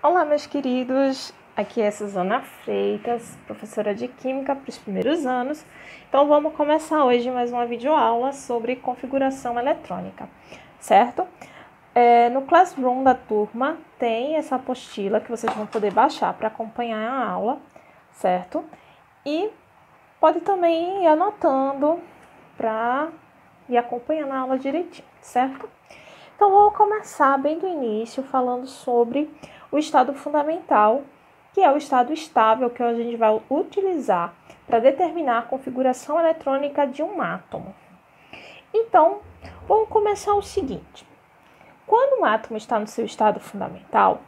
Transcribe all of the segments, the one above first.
Olá, meus queridos, aqui é Suzana Freitas, professora de Química para os primeiros anos. Então, vamos começar hoje mais uma videoaula sobre configuração eletrônica, certo? No Classroom da turma tem essa apostila que vocês vão poder baixar para acompanhar a aula, certo? E pode também ir anotando para ir acompanhando a aula direitinho, certo? Então, vamos começar bem do início falando sobre o estado fundamental, que é o estado estável que a gente vai utilizar para determinar a configuração eletrônica de um átomo. Então, vamos começar o seguinte. Quando um átomo está no seu estado fundamental,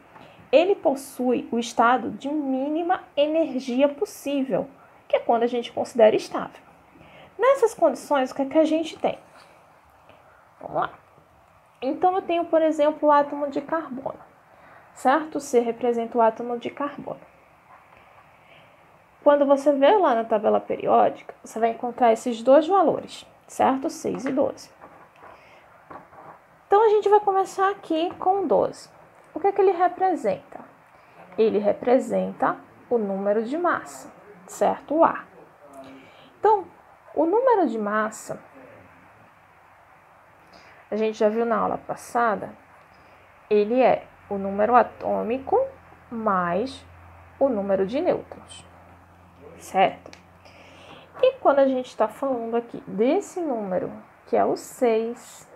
ele possui o estado de mínima energia possível, que é quando a gente considera estável. Nessas condições, o que é que a gente tem? Vamos lá. Então, eu tenho, por exemplo, o átomo de carbono, certo? C representa o átomo de carbono. Quando você vê lá na tabela periódica, você vai encontrar esses dois valores, certo? 6 e 12. Então, a gente vai começar aqui com 12. O que é que ele representa? Ele representa o número de massa, certo? O A. Então, o número de massa, a gente já viu na aula passada, ele é o número atômico mais o número de nêutrons, certo? E quando a gente está falando aqui desse número, que é o 6,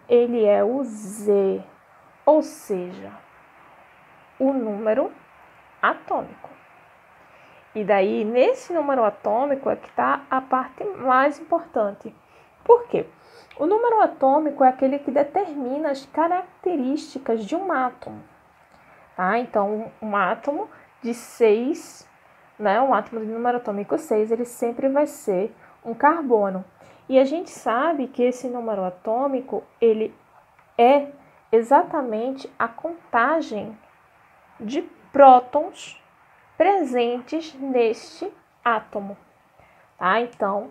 ele é o Z, ou seja, o número atômico. E daí, nesse número atômico é que está a parte mais importante. Por quê? O número atômico é aquele que determina as características de um átomo. Tá? Então, um átomo de 6, um átomo de número atômico 6, ele sempre vai ser um carbono. E a gente sabe que esse número atômico, ele é exatamente a contagem de prótons presentes neste átomo. Tá? Então,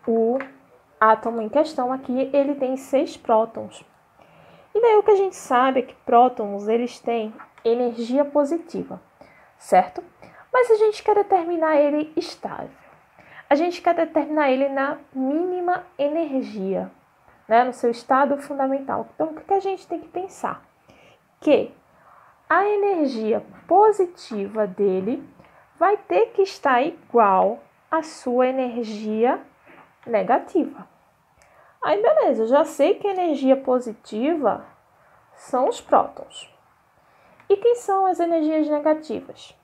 o átomo em questão aqui, ele tem 6 prótons. E daí o que a gente sabe é que prótons, eles têm energia positiva, certo? Mas a gente quer determinar ele estável. A gente quer determinar ele na mínima energia, no seu estado fundamental. Então, o que a gente tem que pensar? Que a energia positiva dele vai ter que estar igual à sua energia negativa. Aí, beleza, eu já sei que a energia positiva são os prótons. E quem são as energias negativas?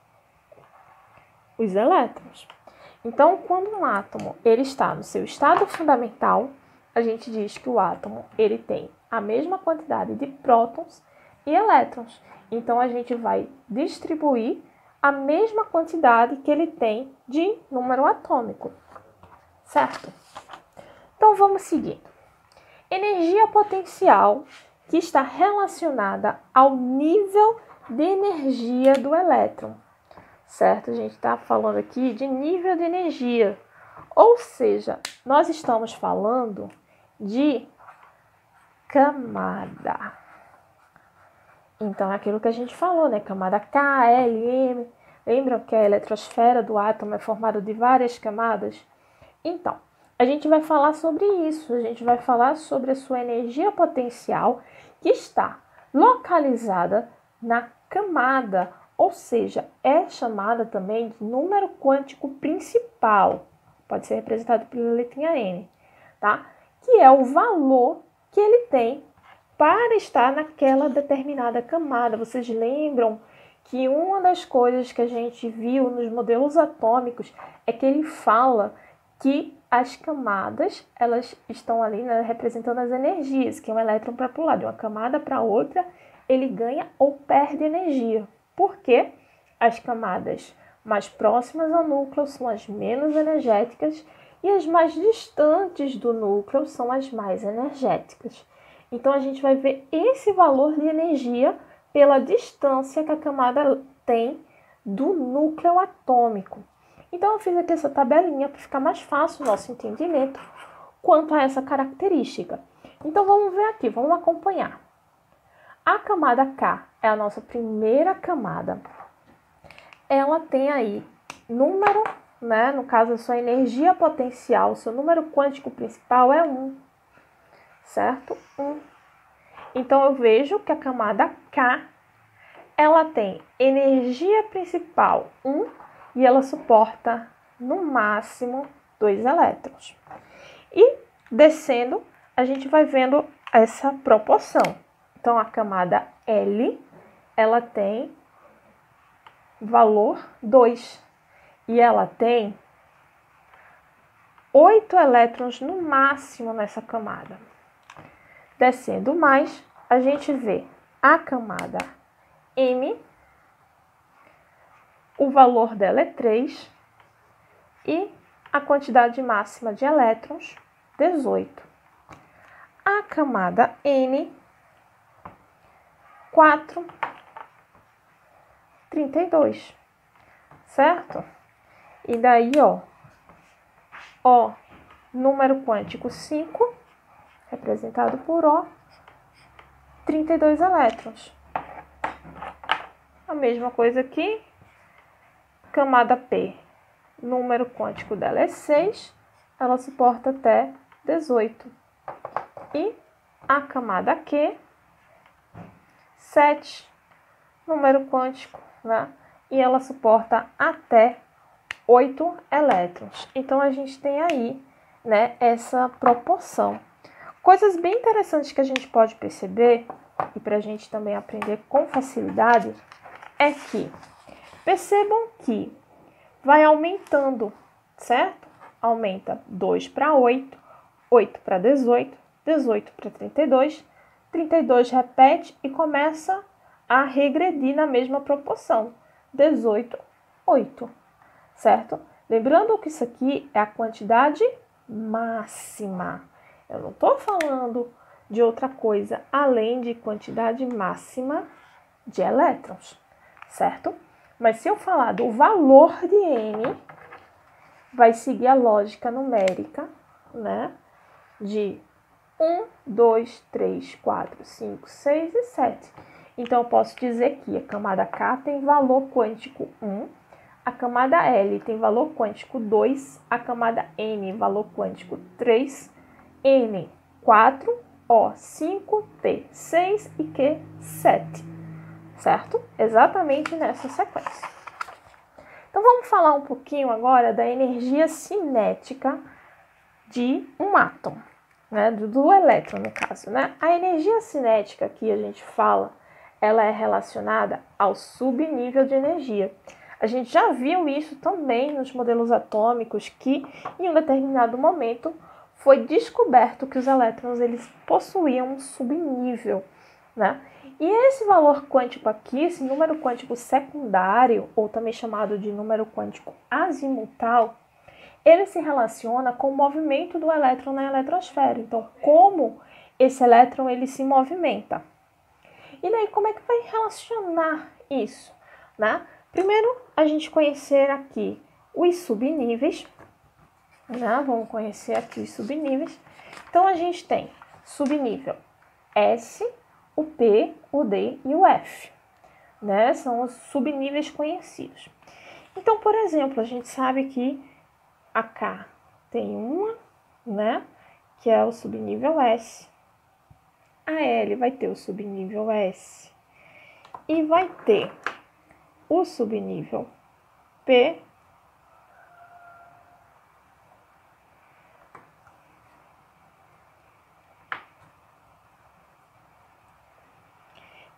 Os elétrons. Então, quando um átomo ele está no seu estado fundamental, a gente diz que o átomo ele tem a mesma quantidade de prótons e elétrons. Então, a gente vai distribuir a mesma quantidade que ele tem de número atômico, certo? Então, vamos seguindo. Energia potencial que está relacionada ao nível de energia do elétron, certo? A gente está falando aqui de nível de energia, ou seja, nós estamos falando de camada. Então, é aquilo que a gente falou, Camada K, L, M. Lembram que a eletrosfera do átomo é formada de várias camadas? Então, a gente vai falar sobre isso, a gente vai falar sobre a sua energia potencial que está localizada na camada, ou seja, é chamada também de número quântico principal, pode ser representado pela letrinha N, tá? Que é o valor que ele tem para estar naquela determinada camada. Vocês lembram que uma das coisas que a gente viu nos modelos atômicos é que ele fala que as camadas, elas estão ali, representando as energias, que um elétron para pular de uma camada para outra, ele ganha ou perde energia. Por quê? As camadas mais próximas ao núcleo são as menos energéticas e as mais distantes do núcleo são as mais energéticas. Então, a gente vai ver esse valor de energia pela distância que a camada tem do núcleo atômico. Então, eu fiz aqui essa tabelinha para ficar mais fácil o nosso entendimento quanto a essa característica. Então, vamos ver aqui, vamos acompanhar. A camada K é a nossa primeira camada. Ela tem aí número, né? No caso, a sua energia potencial, o seu número quântico principal é 1, certo? 1. Então, eu vejo que a camada K, ela tem energia principal 1 e ela suporta, no máximo, 2 elétrons. E, descendo, a gente vai vendo essa proporção. Então, a camada L, ela tem valor 2. E ela tem 8 elétrons no máximo nessa camada. Descendo mais, a gente vê a camada M, o valor dela é 3 e a quantidade máxima de elétrons, 18. A camada N, 4, 32, certo? E daí, ó, número quântico 5, representado por O, 32 elétrons. A mesma coisa aqui, camada P, número quântico dela é 6, ela suporta até 18. E a camada Q, 7, número quântico, né? E ela suporta até 8 elétrons. Então, a gente tem aí, né, essa proporção. Coisas bem interessantes que a gente pode perceber, e para a gente também aprender com facilidade, é que percebam que vai aumentando, certo? Aumenta 2 para 8, 8 para 18, 18 para 32, 32 repete e começa a regredir na mesma proporção, 18, 8, certo? Lembrando que isso aqui é a quantidade máxima. Eu não estou falando de outra coisa além de quantidade máxima de elétrons, certo? Mas se eu falar do valor de N, vai seguir a lógica numérica, né? De 1, 2, 3, 4, 5, 6 e 7. Então, eu posso dizer que a camada K tem valor quântico 1, a camada L tem valor quântico 2, a camada N valor quântico 3, N 4, O 5, P 6 e Q 7, certo? Exatamente nessa sequência. Então, vamos falar um pouquinho agora da energia cinética de um átomo, né? Do elétron, no caso, né? A energia cinética que a gente fala, ela é relacionada ao subnível de energia. A gente já viu isso também nos modelos atômicos, que em um determinado momento foi descoberto que os elétrons eles possuíam um subnível, né? E esse valor quântico aqui, esse número quântico secundário, ou também chamado de número quântico azimutal, ele se relaciona com o movimento do elétron na eletrosfera. Então, como esse elétron ele se movimenta. E daí, como é que vai relacionar isso, né? Primeiro, a gente conhecer aqui os subníveis, né? Vamos conhecer aqui os subníveis. Então, a gente tem subnível S, o P, o D e o F, né? São os subníveis conhecidos. Então, por exemplo, a gente sabe que a K tem uma, né? Que é o subnível S. A L vai ter o subnível S. E vai ter o subnível P.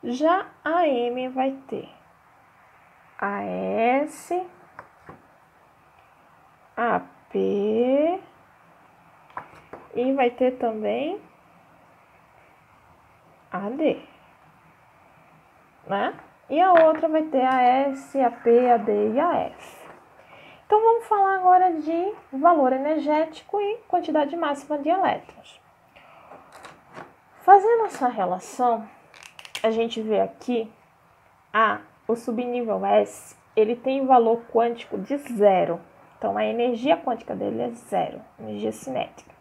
Já a M vai ter a S, a P e vai ter também a D, né? E a outra vai ter a S, a P, a D e a F. Então, vamos falar agora de valor energético e quantidade máxima de elétrons. Fazendo essa relação, a gente vê aqui o subnível S, ele tem valor quântico de 0. Então, a energia quântica dele é 0, energia cinética.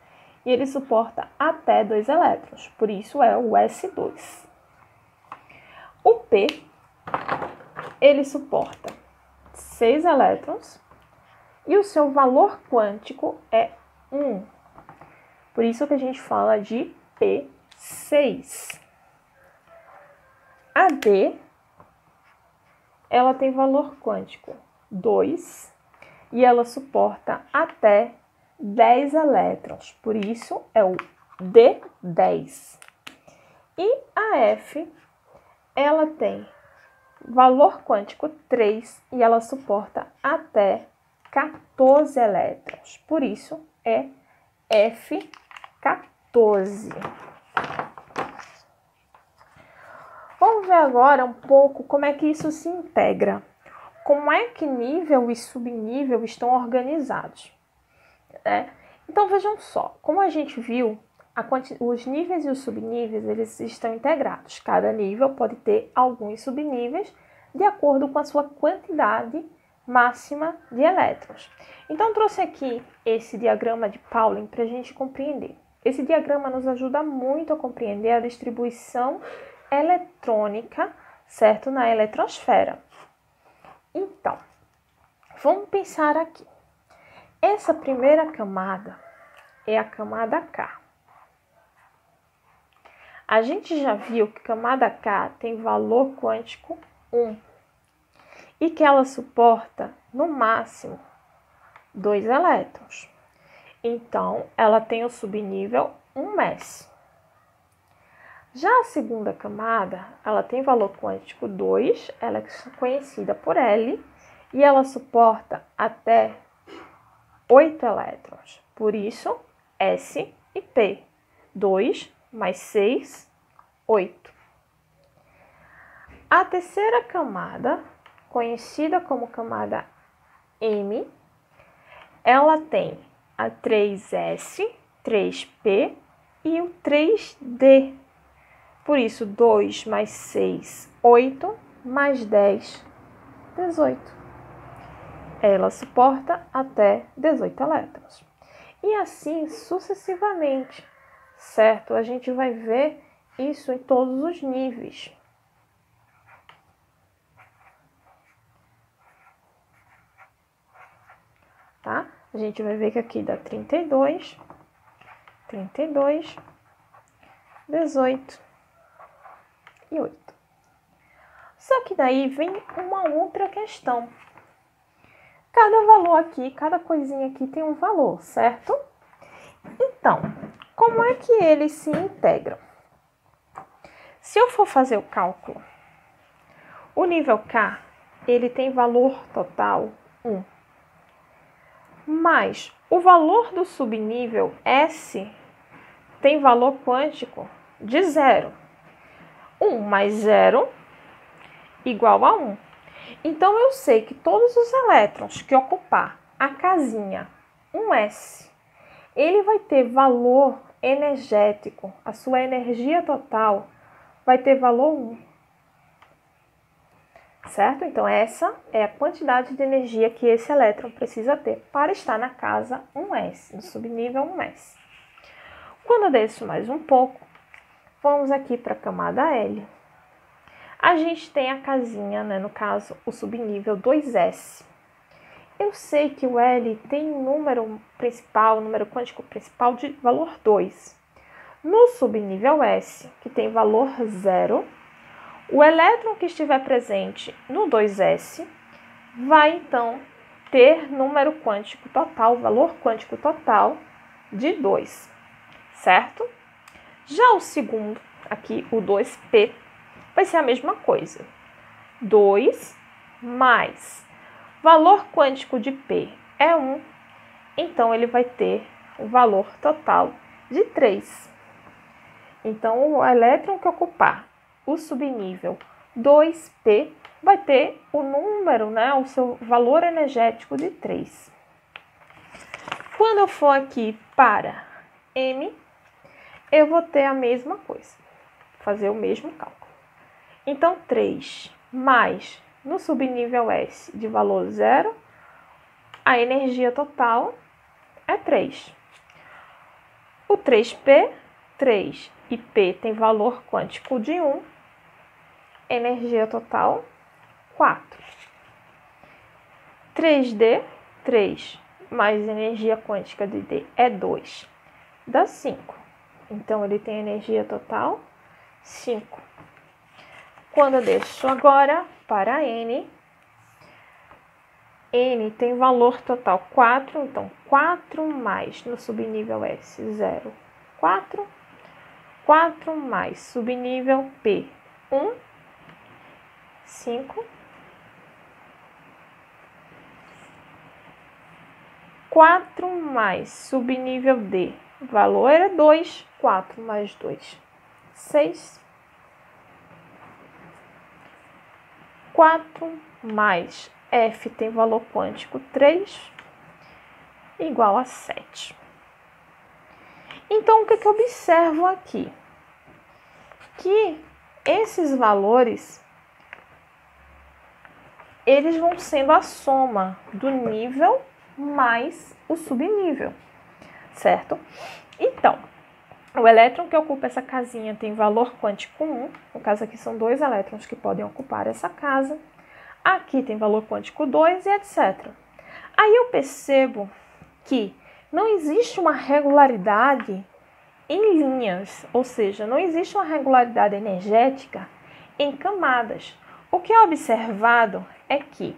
E ele suporta até 2 elétrons, por isso é o S2. O P, ele suporta 6 elétrons e o seu valor quântico é 1. Por isso que a gente fala de P6. A D, ela tem valor quântico 2 e ela suporta até 10 elétrons. Por isso é o D10. E a F, ela tem valor quântico 3 e ela suporta até 14 elétrons. Por isso é F14. Vamos ver agora um pouco como é que isso se integra. Como é que nível e subnível estão organizados, né? Então vejam só, como a gente viu, os níveis e os subníveis, eles estão integrados. Cada nível pode ter alguns subníveis de acordo com a sua quantidade máxima de elétrons. Então trouxe aqui esse diagrama de Pauling para a gente compreender. Esse diagrama nos ajuda muito a compreender a distribuição eletrônica, certo? Na eletrosfera. Então, vamos pensar aqui. Essa primeira camada é a camada K. A gente já viu que camada K tem valor quântico 1 e que ela suporta, no máximo, 2 elétrons. Então, ela tem o subnível 1s. Já a segunda camada, ela tem valor quântico 2, ela é conhecida por L, e ela suporta até 8 elétrons. Por isso, S e P. 2 mais 6, 8. A terceira camada, conhecida como camada M, ela tem a 3S, 3P e o 3D. Por isso, 2 mais 6, 8, mais 10, 18. Ela suporta até 18 elétrons. E assim sucessivamente, certo? A gente vai ver isso em todos os níveis. Tá? A gente vai ver que aqui dá 32, 18 e 8. Só que daí vem uma outra questão. Cada valor aqui, cada coisinha aqui tem um valor, certo? Então, como é que eles se integram? Se eu for fazer o cálculo, o nível K, ele tem valor total 1. Mas o valor do subnível S tem valor quântico de 0. 1 mais 0 igual a 1. Então, eu sei que todos os elétrons que ocupar a casinha 1s, ele vai ter valor energético, a sua energia total vai ter valor 1. Certo? Então, essa é a quantidade de energia que esse elétron precisa ter para estar na casa 1s, no subnível 1s. Quando eu desço mais um pouco, vamos aqui para a camada L. A gente tem a casinha, né, no caso, o subnível 2s. Eu sei que o L tem um número principal, número quântico principal de valor 2. No subnível S, que tem valor 0, o elétron que estiver presente no 2s vai, então, ter número quântico total, valor quântico total de 2, certo? Já o segundo, aqui o 2p, vai ser a mesma coisa. 2 mais valor quântico de P é 1, então ele vai ter o valor total de 3. Então, o elétron que ocupar o subnível 2p vai ter o número, né, o seu valor energético de 3. Quando eu for aqui para M, eu vou ter a mesma coisa, fazer o mesmo cálculo. Então, 3 mais, no subnível S de valor 0, a energia total é 3. O 3P, 3 e P tem valor quântico de 1, energia total, 4. 3D, 3, mais energia quântica de D é 2, dá 5. Então, ele tem energia total 5. Quando eu deixo agora para N, N tem valor total 4, então 4 mais no subnível S, 0, 4. 4 mais subnível P, 1, 5. 4 mais subnível D, o valor era 2, 4 mais 2, 6. 4 mais F tem valor quântico 3, igual a 7. Então, o que eu observo aqui? Que esses valores, eles vão sendo a soma do nível mais o subnível, certo? Então, o elétron que ocupa essa casinha tem valor quântico 1, no caso aqui são 2 elétrons que podem ocupar essa casa, aqui tem valor quântico 2 e etc. Aí eu percebo que não existe uma regularidade em linhas, ou seja, não existe uma regularidade energética em camadas. O que é observado é que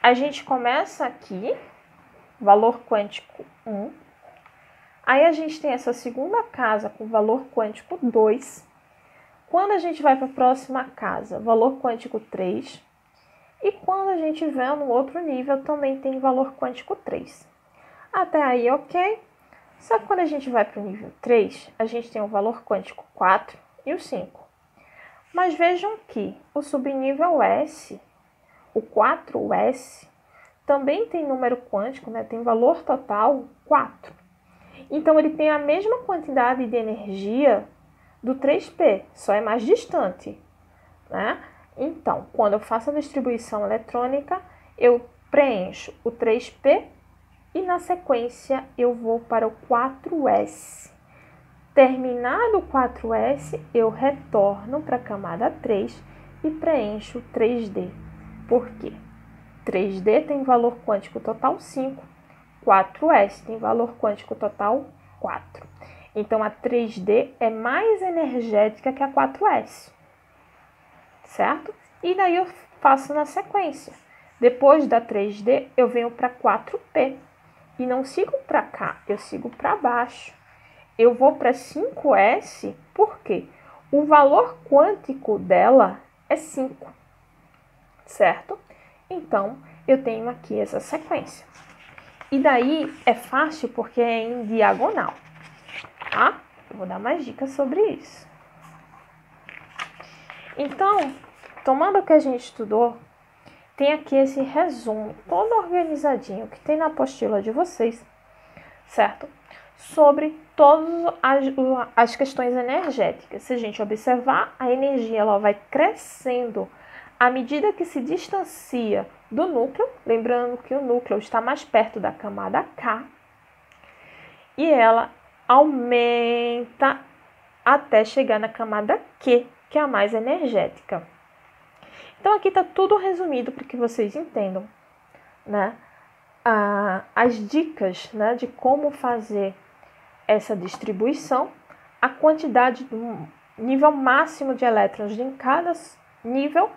a gente começa aqui, valor quântico 1, aí a gente tem essa segunda casa com valor quântico 2, quando a gente vai para a próxima casa, valor quântico 3, e quando a gente vê no outro nível também tem valor quântico 3. Até aí, ok. Só que quando a gente vai para o nível 3, a gente tem o valor quântico 4 e o 5. Mas vejam que o subnível S, o 4S, também tem número quântico, né? Tem valor total 4. Então, ele tem a mesma quantidade de energia do 3P, só é mais distante, né? Então, quando eu faço a distribuição eletrônica, eu preencho o 3P e, na sequência, eu vou para o 4S. Terminado o 4S, eu retorno para a camada 3 e preencho o 3D. Por quê? 3D tem valor quântico total 5, 4S tem valor quântico total 4. Então, a 3D é mais energética que a 4S, certo? E daí eu faço na sequência. Depois da 3D, eu venho para 4P. E não sigo para cá, eu sigo para baixo. Eu vou para 5S, por quê? O valor quântico dela é 5, certo? Então, eu tenho aqui essa sequência. E daí é fácil porque é em diagonal, tá? Eu vou dar mais dicas sobre isso. Então, tomando o que a gente estudou, tem aqui esse resumo todo organizadinho que tem na apostila de vocês, certo? Sobre todas as questões energéticas. Se a gente observar, a energia ela vai crescendo à medida que se distancia do núcleo, lembrando que o núcleo está mais perto da camada K, e ela aumenta até chegar na camada Q, que é a mais energética. Então, aqui está tudo resumido para que vocês entendam, né? As dicas, né, de como fazer essa distribuição, a quantidade do nível máximo de elétrons em cada nível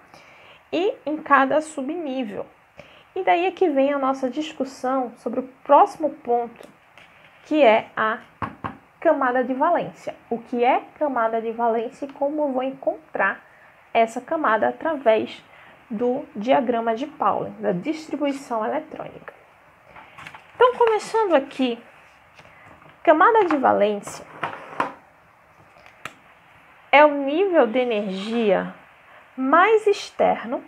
e em cada subnível. E daí é que vem a nossa discussão sobre o próximo ponto, que é a camada de valência. O que é camada de valência e como eu vou encontrar essa camada através do diagrama de Pauling, da distribuição eletrônica. Então, começando aqui, camada de valência é o nível de energia mais externo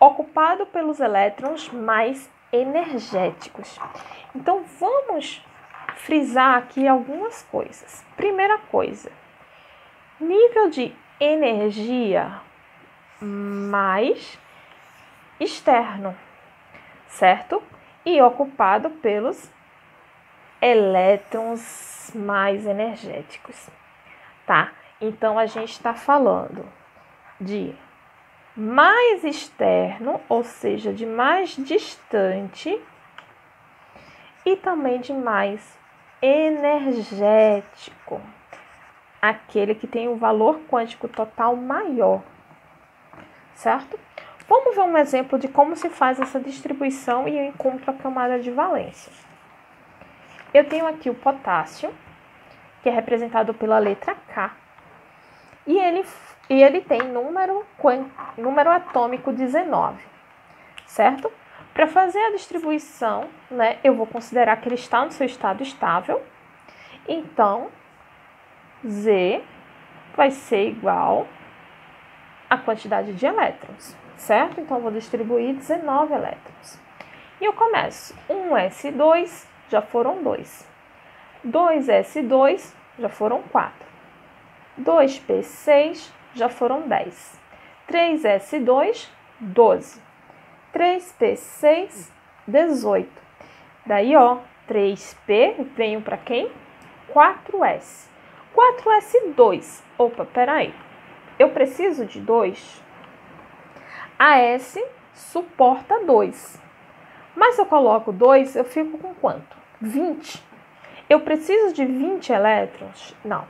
ocupado pelos elétrons mais energéticos. Então, vamos frisar aqui algumas coisas. Primeira coisa, nível de energia mais externo, certo? E ocupado pelos elétrons mais energéticos, tá? Então, a gente está falando de mais externo, ou seja, de mais distante, e também de mais energético, aquele que tem o valor quântico total maior, certo? Vamos ver um exemplo de como se faz essa distribuição e eu encontro a camada de valência. Eu tenho aqui o potássio, que é representado pela letra K, e ele tem número atômico 19, certo? Para fazer a distribuição, né, eu vou considerar que ele está no seu estado estável. Então, Z vai ser igual à quantidade de elétrons, certo? Então, eu vou distribuir 19 elétrons. E eu começo. 1s2, já foram 2. 2s2, já foram 4. 2p6, já foram 10. 3s2, 12. 3p6, 18. Daí, ó, 3p, venho para quem? 4s. 4s2. Opa, peraí. Eu preciso de 2. A S suporta 2. Mas se eu coloco 2, eu fico com quanto? 20. Eu preciso de 20 elétrons? Não.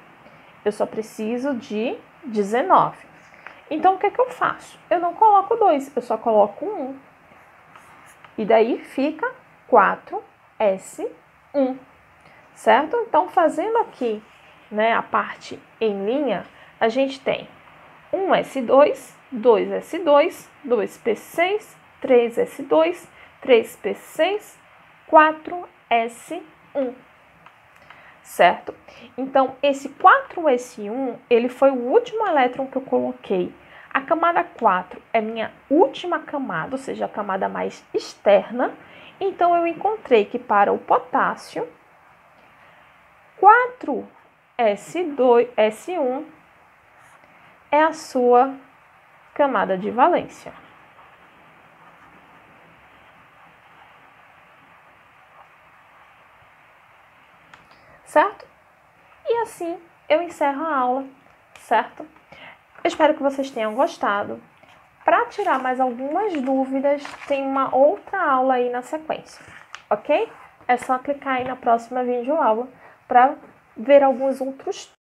Eu só preciso de 19. Então, o que é que eu faço? Eu não coloco 2, eu só coloco 1. E daí fica 4s1, certo? Então, fazendo aqui, né, a parte em linha, a gente tem 1s2, 2s2, 2p6, 3s2, 3p6, 4s1. Certo? Então, esse 4s1, ele foi o último elétron que eu coloquei. A camada 4 é minha última camada, ou seja, a camada mais externa. Então, eu encontrei que para o potássio, 4s1 é a sua camada de valência. Certo? E assim eu encerro a aula, certo? Eu espero que vocês tenham gostado. Para tirar mais algumas dúvidas, tem uma outra aula aí na sequência, ok? É só clicar aí na próxima videoaula para ver alguns outros